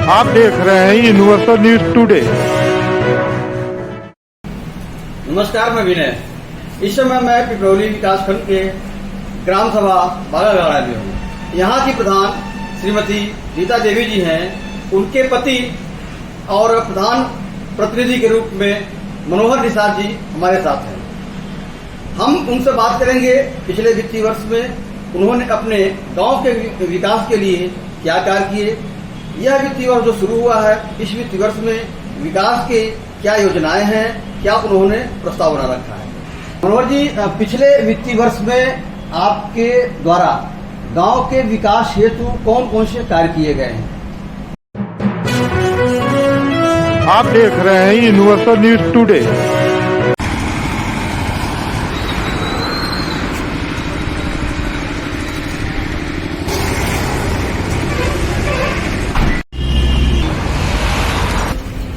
आप देख रहे हैं यूनिवर्सल न्यूज टुडे। नमस्कार, मैं विनय। इस समय मैं पिपरौली विकासखंड के ग्राम सभा बागागाड़ा में हूँ। यहाँ की प्रधान श्रीमती रीता देवी जी हैं। उनके पति और प्रधान प्रतिनिधि के रूप में मनोहर निषाद जी हमारे साथ हैं। हम उनसे बात करेंगे पिछले वित्तीय वर्ष में उन्होंने अपने गांव के विकास के लिए क्या कार्य किए। यह वित्तीय वर्ष जो शुरू हुआ है, इस वित्तीय वर्ष में विकास के क्या योजनाएं हैं, क्या उन्होंने प्रस्ताव बना रखा है। मनोहर जी, पिछले वित्तीय वर्ष में आपके द्वारा गांव के विकास हेतु कौन कौन से कार्य किए गए हैं? आप देख रहे हैं universal news today.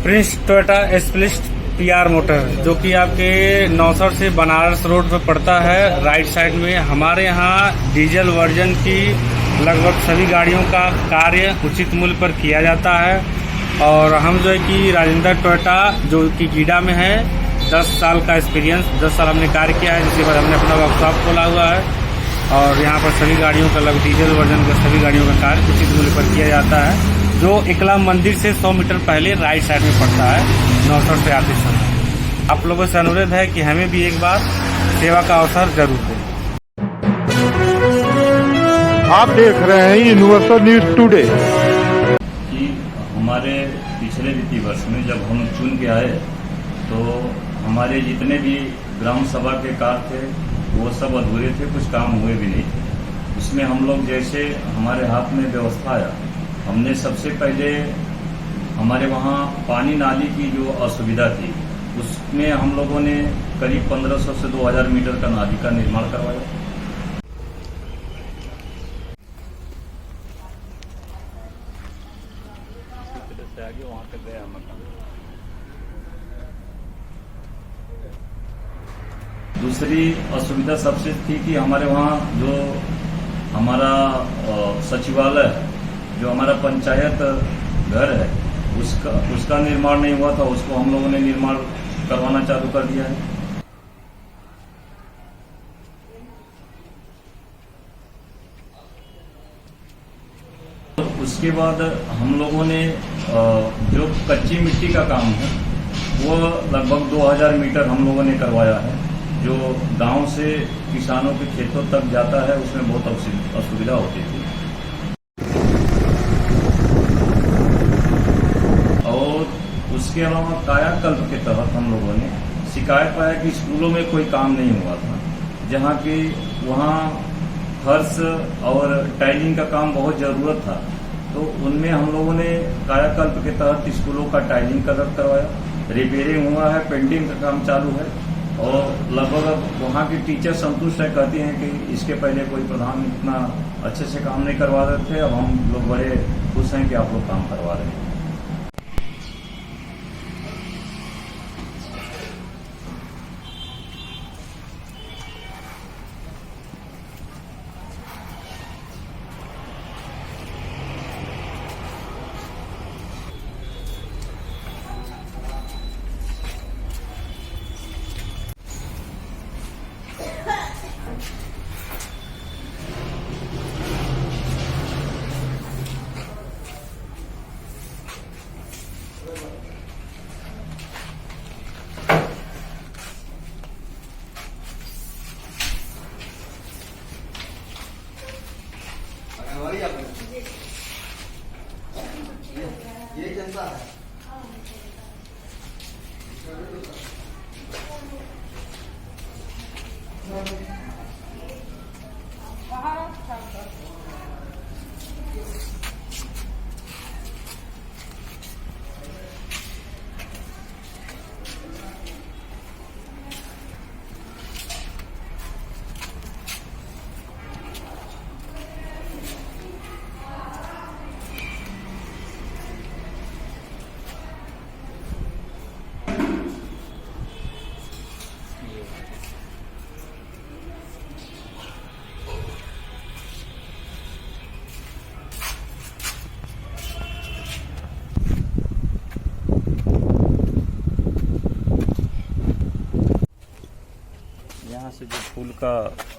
Prince Toyota स्प्लिस्ट PR मोटर, जो कि आपके नौसर से बनारस रोड पे पड़ता है, राइट साइड में। हमारे यहाँ डीजल वर्जन की लगभग सभी गाड़ियों का कार्य उचित मूल्य पर किया जाता है। और हम जो है कि राजेंद्र टोयोटा जो कि गीडा में है, 10 साल का एक्सपीरियंस, 10 साल हमने कार्य किया है, जिसके बाद हमने अपना वर्कशॉप खोला हुआ है। और यहाँ पर सभी गाड़ियों का लगभग डीजल वर्जन का सभी गाड़ियों का कार्य उचित मूल्य पर किया जाता है, जो इकला मंदिर से 100 मीटर पहले राइट साइड में पड़ता है, नौसर से आते समय। आप लोगों से अनुरोध है कि हमें भी एक बार सेवा का अवसर जरूर दें। आप देख रहे हैं यूनिवर्सल न्यूज टुडे। कि हमारे पिछले वित्तीय वर्ष में जब हम चुन के आए तो हमारे जितने भी ग्राम सभा के कार्य थे वो सब अधूरे थे, कुछ काम हुए भी नहीं थे। उसमें हम लोग जैसे हमारे हाथ में व्यवस्था आया, हमने सबसे पहले हमारे वहाँ पानी नाली की जो असुविधा थी उसमें हम लोगों ने करीब 1500 से 2000 मीटर का नाली का निर्माण करवाया। वहाँ तक गया मकान। दूसरी असुविधा सबसे थी कि हमारे वहाँ जो हमारा सचिवालय, जो हमारा पंचायत घर है, उसका निर्माण नहीं हुआ था। उसको हम लोगों ने निर्माण करवाना चालू कर दिया है। उसके बाद हम लोगों ने जो कच्ची मिट्टी का काम है वो लगभग 2000 मीटर हम लोगों ने करवाया है, जो गांव से किसानों के खेतों तक जाता है। उसमें बहुत असुविधा होती थी। उसके अलावा कायाकल्प के तहत हम लोगों ने शिकायत पाया कि स्कूलों में कोई काम नहीं हुआ था, जहाँ की वहाँ फर्श और टाइलिंग का काम बहुत जरूरत था। तो उनमें हम लोगों ने कायाकल्प के तहत स्कूलों का टाइलिंग कलर करवाया, रिपेयरिंग हुआ है, पेंटिंग का काम चालू है। और लगभग वहाँ की टीचर संतुष्ट है, कहती हैं कि इसके पहले कोई प्रधान इतना अच्छे से काम नहीं करवा रहे थे, अब हम लोग बड़े खुश हैं कि आप लोग काम करवा रहे हैं। ये जनता है। उसका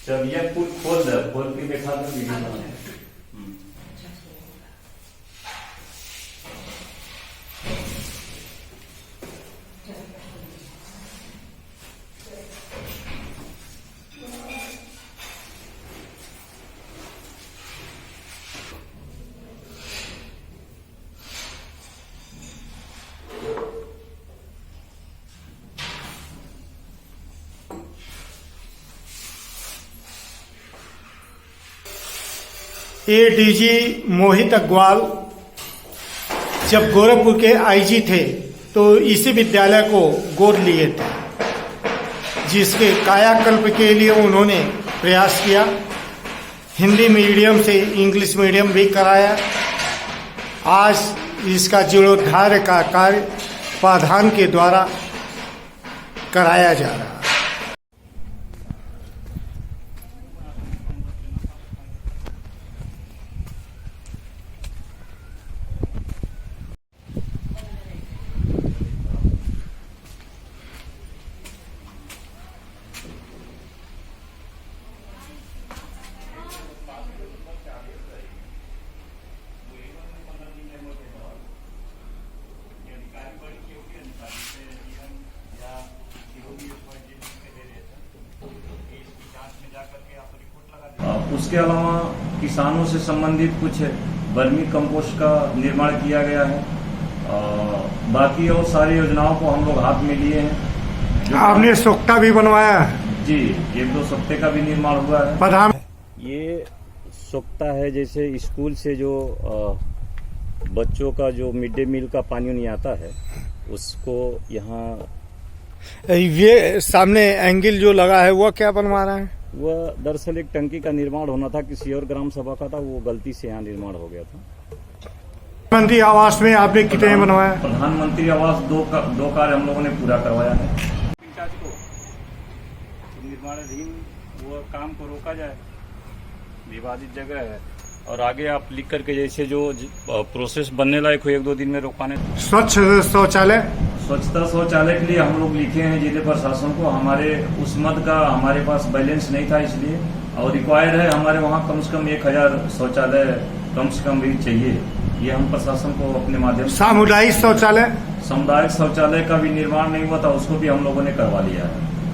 जब ये खोल के बैठा कर वीडियो बनाए। ये डीजी मोहित अग्रवाल जब गोरखपुर के आईजी थे तो इसी विद्यालय को गोद लिए थे, जिसके कायाकल्प के लिए उन्होंने प्रयास किया। हिंदी मीडियम से इंग्लिश मीडियम भी कराया। आज इसका जीर्णोद्धार का कार्य प्रावधान के द्वारा कराया जा रहा है। उसके अलावा किसानों से संबंधित कुछ वर्मी कंपोस्ट का निर्माण किया गया है। बाकी और सारी योजनाओं को हम लोग हाथ में लिए हैं। आपने सोख्ता भी बनवाया है? जी, 1-2 सोख्ते का भी निर्माण हुआ है। प्रधान, ये सोख्ता है जैसे स्कूल से जो बच्चों का जो मिड डे मील का पानी नहीं आता है उसको यहाँ ये सामने एंगल जो लगा है वो क्या बनवा रहा है? वह दरअसल एक टंकी का निर्माण होना था, किसी और ग्राम सभा का था, वो गलती से यहाँ निर्माण हो गया था। प्रधानमंत्री आवास में आपने कितने बनवाया? प्रधानमंत्री आवास दो कार्य हम लोगों ने पूरा करवाया है। इंचार्ज को निर्माणाधीन वो काम को रोका जाए, विवादित जगह है, और आगे आप लिख करके जैसे जो प्रोसेस बनने लायक हो 1-2 दिन में रोक पाने। स्वच्छ शौचालय, स्वच्छता शौचालय के लिए हम लोग लिखे हैं जिले प्रशासन को। हमारे उस मद का हमारे पास बैलेंस नहीं था, इसलिए और रिक्वायर्ड है हमारे वहाँ कम से कम 1000 शौचालय कम से कम भी चाहिए। ये हम प्रशासन को अपने माध्यम से। सामुदायिक शौचालय का भी निर्माण नहीं हुआ था, उसको भी हम लोगों ने करवा लिया है।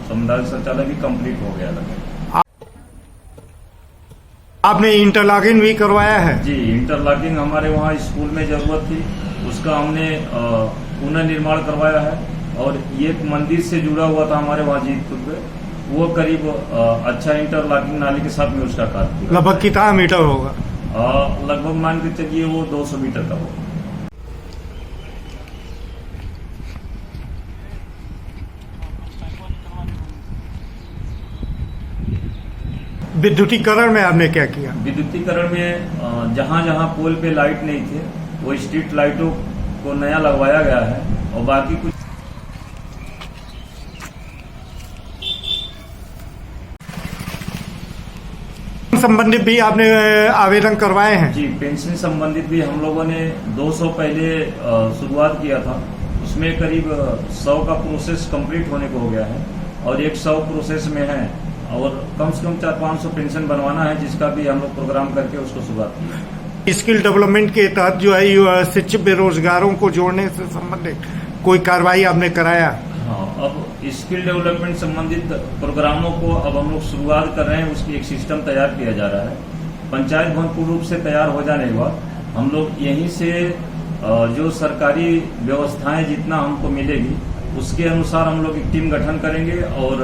सामुदायिक शौचालय भी कंप्लीट हो गया लगभग। आपने इंटरलॉकिंग भी करवाया है? जी, इंटरलॉकिंग हमारे वहाँ स्कूल में जरूरत थी, उसका हमने पुनः निर्माण करवाया है। और ये एक मंदिर से जुड़ा हुआ था हमारे वहाँ जीतपुर पे, वो करीब अच्छा इंटरलॉकिंग नाली के साथ में उसका कार्य। लगभग कितना मीटर होगा? लगभग मान के चलिए वो 200 मीटर का होगा। विद्युतीकरण में आपने क्या किया? विद्युतीकरण में जहाँ जहाँ पोल पे लाइट नहीं थे वो स्ट्रीट लाइटों को नया लगवाया गया है, और बाकी कुछ संबंधित भी आपने आवेदन करवाए हैं? जी, पेंशन संबंधित भी हम लोगों ने 200 पहले शुरुआत किया था। उसमें करीब 100 का प्रोसेस कंप्लीट होने को हो गया है और 100 प्रोसेस में है और कम से कम 400-500 पेंशन बनवाना है, जिसका भी हम लोग प्रोग्राम करके उसको शुरुआत की। स्किल डेवलपमेंट के तहत जो है शिक्षित बेरोजगारों को जोड़ने से संबंधित कोई कार्रवाई आपने कराया? हाँ, अब स्किल डेवलपमेंट संबंधित प्रोग्रामों को अब हम लोग शुरुआत कर रहे हैं। उसकी एक सिस्टम तैयार किया जा रहा है। पंचायत भवन पूर्ण रूप से तैयार हो जाने के बाद हम लोग यहीं से जो सरकारी व्यवस्थाएं जितना हमको मिलेगी उसके अनुसार हम लोग एक टीम गठन करेंगे और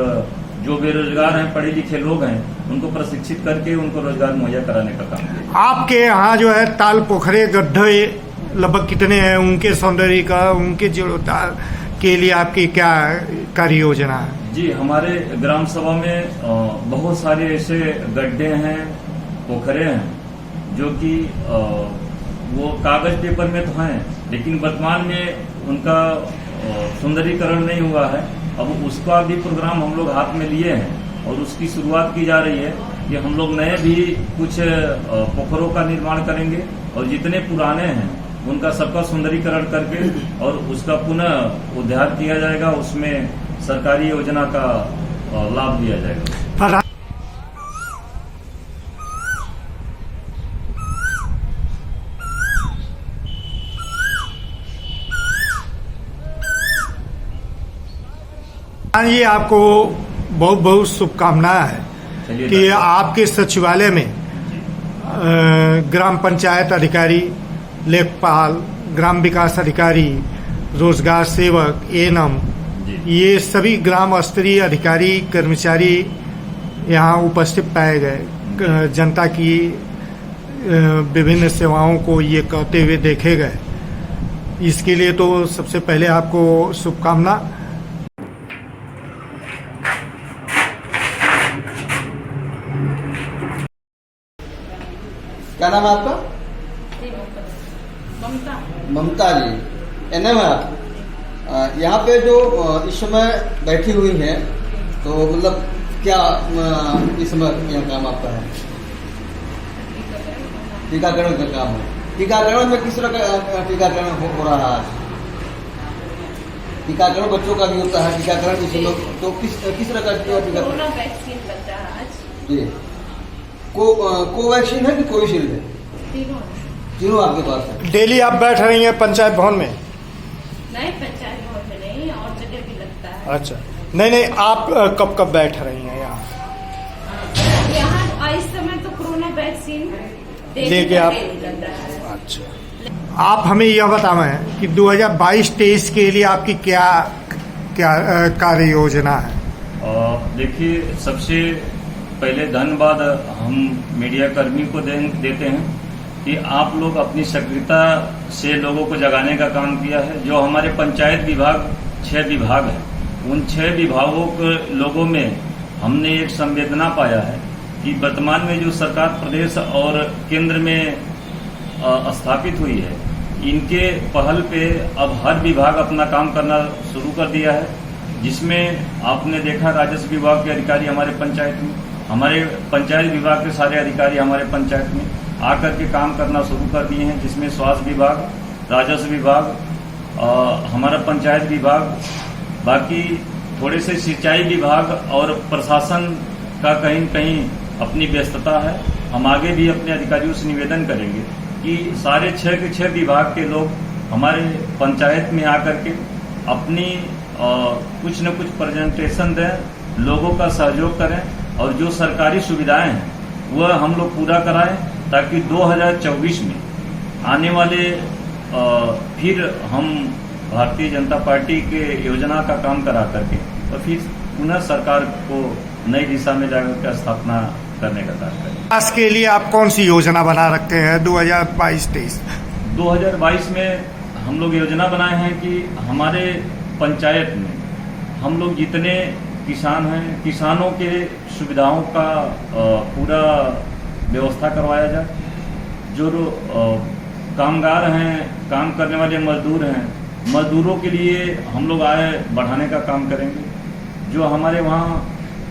जो बेरोजगार हैं, पढ़े लिखे लोग हैं, उनको प्रशिक्षित करके उनको रोजगार मुहैया कराने का काम करेंगे। आपके यहाँ जो है ताल पोखरे गड्ढे लगभग कितने हैं? उनके सौंदर्य का, उनके जीर्णोद्धार के लिए आपकी क्या कार्य योजना है? जी, हमारे ग्राम सभा में बहुत सारे ऐसे गड्ढे हैं, पोखरे हैं जो कि वो कागज पेपर में तो हैं, लेकिन वर्तमान में उनका सुंदरीकरण नहीं हुआ है। अब उसका भी प्रोग्राम हम लोग हाथ में लिए हैं और उसकी शुरुआत की जा रही है कि हम लोग नए भी कुछ पोखरों का निर्माण करेंगे और जितने पुराने हैं उनका सबका सुंदरीकरण करके और उसका पुनः उद्धार किया जाएगा। उसमें सरकारी योजना का लाभ दिया जाएगा। ये आपको बहुत बहुत शुभकामनाएं है कि आपके सचिवालय में ग्राम पंचायत अधिकारी, लेखपाल, ग्राम विकास अधिकारी, रोजगार सेवक, एएनएम, ये सभी ग्राम स्तरीय अधिकारी कर्मचारी यहाँ उपस्थित पाए गए। जनता की विभिन्न सेवाओं को ये कहते हुए देखे गए। इसके लिए तो सबसे पहले आपको शुभकामना। क्या नाम है आपका? ममता जी। एनएम है आप। यहाँ पे जो इस समय बैठी हुई हैं, तो मतलब क्या इस समय यह काम आपका है? टीकाकरण का काम है। टीकाकरण में किस तरह का टीकाकरण हो रहा है आज? टीकाकरण बच्चों का भी होता है। टीकाकरण इस समय तो किस तरह का टीकाकरण? वैक्सीन बचा है आज। जी, कोवैक्सीन है कि कोविशील्ड है? तीनों आपके पास है। डेली आप बैठ रही हैं पंचायत भवन में? नहीं, पंचायत भवन में नहीं, और जगह भी लगता है। अच्छा, नहीं, आप कब कब बैठ रही हैं यहाँ? यहाँ इस समय तो कोरोना वैक्सीन लेके आप? अच्छा, आप हमें यह बताएं कि 2022-23 के लिए आपकी क्या कार्य योजना है? देखिए, सबसे पहले धन्यवाद हम मीडिया कर्मी को देते हैं कि आप लोग अपनी सक्रियता से लोगों को जगाने का काम किया है। जो हमारे पंचायत विभाग 6 विभाग है, उन 6 विभागों के लोगों में हमने एक संवेदना पाया है कि वर्तमान में जो सरकार प्रदेश और केंद्र में स्थापित हुई है, इनके पहल पे अब हर विभाग अपना काम करना शुरू कर दिया है। जिसमें आपने देखा राजस्व विभाग के अधिकारी हमारे पंचायत में, हमारे पंचायत विभाग के सारे अधिकारी हमारे पंचायत में आकर के काम करना शुरू कर दिए हैं। जिसमें स्वास्थ्य विभाग, राजस्व विभाग, हमारा पंचायत विभाग, बाकी थोड़े से सिंचाई विभाग और प्रशासन का कहीं न कहीं अपनी व्यस्तता है। हम आगे भी अपने अधिकारियों से निवेदन करेंगे कि सारे 6 के 6 विभाग के लोग हमारे पंचायत में आकर के अपनी कुछ न कुछ प्रेजेंटेशन दें, लोगों का सहयोग करें और जो सरकारी सुविधाएं हैं वह हम लोग पूरा कराएं, ताकि 2024 में आने वाले फिर हम भारतीय जनता पार्टी के योजना का काम करा करके और फिर पुनः सरकार को नई दिशा में जाकर स्थापना करने का कार्य करें। विकास के लिए आप कौन सी योजना बना रखते हैं 2022-23? 2022 में हम लोग योजना बनाए हैं कि हमारे पंचायत में हम लोग जितने किसान हैं, किसानों के सुविधाओं का पूरा व्यवस्था करवाया जाए। जो कामगार हैं, काम करने वाले मजदूर हैं, मजदूरों के लिए हम लोग आय बढ़ाने का काम करेंगे। जो हमारे वहाँ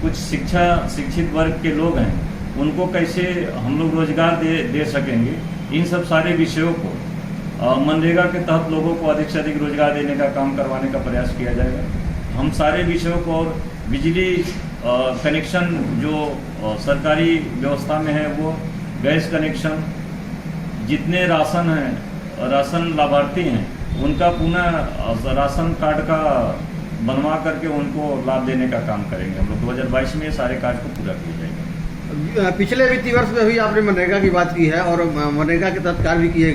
कुछ शिक्षित वर्ग के लोग हैं, उनको कैसे हम लोग रोजगार दे सकेंगे, इन सब सारे विषयों को मनरेगा के तहत लोगों को अधिक से अधिक रोजगार देने का काम करवाने का प्रयास किया जाएगा। हम सारे विषयों को और बिजली कनेक्शन जो सरकारी व्यवस्था में है वो गैस कनेक्शन, जितने राशन लाभार्थी हैं उनका पुनः राशन कार्ड का बनवा करके उनको लाभ देने का काम करेंगे। हम लोग 2022 में सारे कार्य को पूरा किया जाएगा। पिछले वित्तीय वर्ष में भी आपने मनरेगा की बात की है और मनरेगा के तहत कार्य भी किए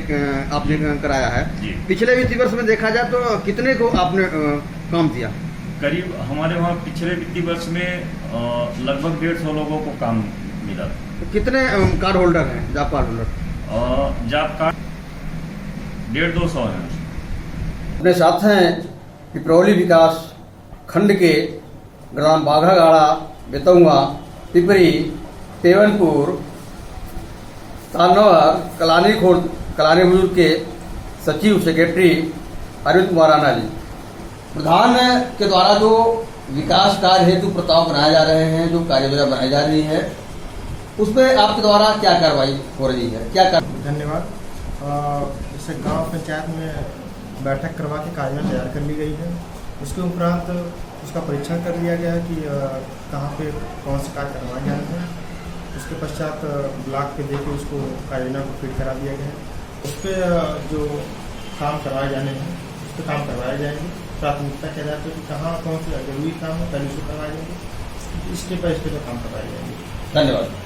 आपने कराया है। पिछले वित्तीय वर्ष में देखा जाए तो कितने को आपने काम दिया? करीब हमारे वहाँ पिछले वित्तीय वर्ष में लगभग 150 लोगों को काम मिला। कितने कार्ड होल्डर हैं, job card holder? Job card 150-200 हैं। अपने साथ हैं पिपरौली विकास खंड के ग्राम बाघागाड़ा, बेतौआ, पिपरी, तेवनपुर, तानवर, कलानी खुर्द, कलानी बुजुर्ग के सचिव सेक्रेटरी अरविंद कुमार राणा जी। प्रधान के द्वारा जो विकास कार्य हेतु प्रस्ताव बनाए जा रहे हैं, जो कार्य योजना बनाई जा रही है, उसमें आपके द्वारा क्या कार्रवाई हो रही है, क्या कर? धन्यवाद। जैसे गांव पंचायत में बैठक करवा के कार्य तैयार कर ली गई है। उसके उपरांत उसका परीक्षण कर लिया गया है कि कहाँ पे कौन से कार्य करवाए जाने हैं। उसके पश्चात ब्लॉक पे देके उसको कार्य योजना को फिट करा दिया गया है। उस पर जो काम करवाए जाने हैं उस पर काम करवाए जाएंगे। प्राथमिकता किया जाता है कि कहाँ कौन से जरूरी काम है पहले उसको करवाए जाएंगे, स्टेप बाय स्टेप काम करवाए जाएंगे। धन्यवाद।